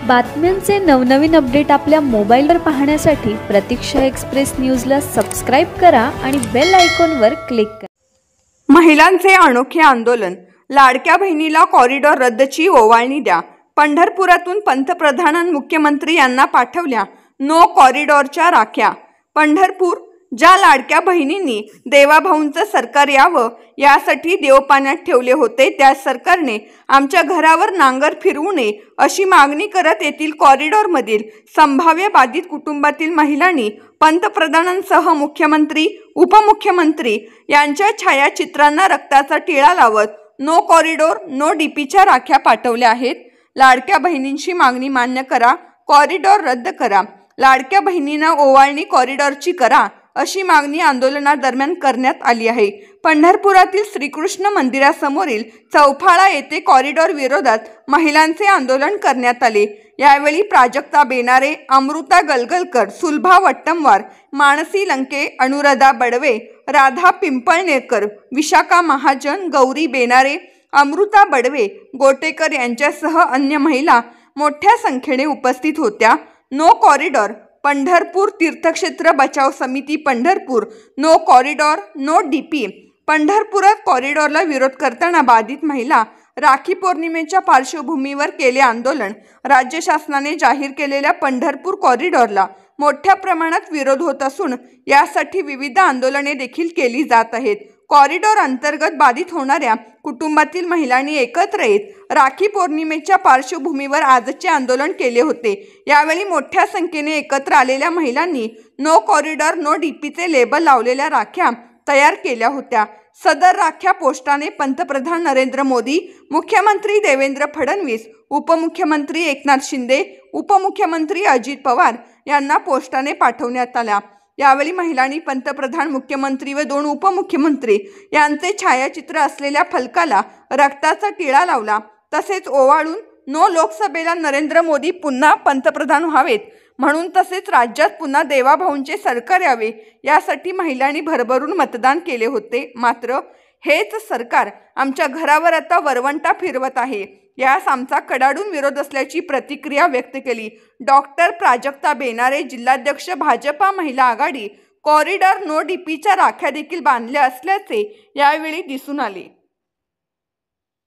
बातम्यांचे नवनवीन अपडेट आपल्या मोबाईलवर पाहण्यासाठी प्रतीक्षा एक्सप्रेस न्यूजला सबस्क्राइब करा आणि बेल आयकॉनवर क्लिक करा। महिलांचे अनोखे आंदोलन, लाडक्या बहिणीला कॉरिडॉर रद्दची ओवाळणी द्या। पंढरपुरातून पंतप्रधान मुख्यमंत्री यांना पाठवल्या नो कॉरिडॉरच्या राख्या। पंढरपूर, ज्या लाडक्या बहिणींनी देवाभाऊंचं सरकार यावं यासाठी देवपाण्यात ठेवले होते, त्या सरकारने आमच्या घरावर नांगर फिरवू नये अशी मागणी करत येथील कॉरिडॉरमधील संभाव्य बाधित कुटुंबातील महिलांनी पंतप्रधानांसह मुख्यमंत्री, उपमुख्यमंत्री यांच्या छायाचित्रांना रक्ताचा टिळा लावत नो कॉरिडॉर, नो डीपीच्या राख्या पाठवल्या आहेत। लाडक्या बहिणींची मागणी मान्य करा, कॉरिडॉर रद्द करा, लाडक्या बहिणींना ओवाळणी कॉरिडॉरची करा अशी मागणी आंदोलनादरम्यान करण्यात आली आहे। पंढरपुरातील श्रीकृष्ण मंदिरासमोरील चौफाळा येथे कॉरिडॉर विरोधात महिलांचे आंदोलन करण्यात आले। यावेळी प्राजक्ता बेनारे, अमृता गलगलकर, सुलभा वट्टमवार, मानसी लंके, अनुराधा बडवे, राधा पिंपळनेरकर, विशाखा महाजन, गौरी बेनारे, अमृता बडवे, गोटेकर यांच्यासह अन्य महिला मोठ्या संख्येने उपस्थित होत्या। नो कॉरिडॉर, पंढरपूर तीर्थक्षेत्र बचाव समिती Pandharpur, no corridor, no DP. पंढरपुरात कॉरिडॉरला विरोध करताना बाधित महिला राखी पौर्णिमेच्या पार्श्वभूमीवर केले आंदोलन। राज्य शासनाने जाहीर केलेल्या पंढरपूर कॉरिडॉरला मोठ्या प्रमाणात विरोध होत असून यासाठी विविध आंदोलने देखील केली जात आहेत। कॉरिडॉर अंतर्गत बाधित होणाऱ्या कुटुंबातील महिलांनी एकत्र येत राखी पौर्णिमेच्या पार्श्वभूमीवर आजचे आंदोलन केले होते। यावेळी मोठ्या संख्येने एकत्र आलेल्या महिलांनी नो कॉरिडॉर, नो डीपीचे लेबल लावलेल्या राख्या तयार केल्या होत्या। सदर राख्या पोस्टाने पंतप्रधान नरेंद्र मोदी, मुख्यमंत्री देवेंद्र फडणवीस, उपमुख्यमंत्री एकनाथ शिंदे, उपमुख्यमंत्री अजित पवार यांना पोस्टाने पाठवण्यात आल्या। यावेळी महिलांनी पंतप्रधान, मुख्यमंत्री व 2 उपमुख्यमंत्री यांचे छायाचित्र असलेल्या फलकाला रक्ताचा टिळा लावला। तसेच ओवाळून नो लोकसभेला नरेंद्र मोदी पुन्हा पंतप्रधान व्हावेत म्हणून, तसेच राज्यात पुन्हा देवाभाऊंचे सरकार यावे यासाठी महिलांनी भरभरून मतदान केले होते। मात्र हेच सरकार आमच्या घरावर आता वरवंटा फिरवत आहे, यास आमचा कडाडून विरोध असल्याची प्रतिक्रिया व्यक्त केली। डॉक्टर प्राजक्ता बेनारे, जिल्हाध्यक्ष भाजपा महिला आघाडी, कॉरिडॉर नो डीपीच्या राख्या देखील बांधल्या असल्याचे यावेळी दिसून आले।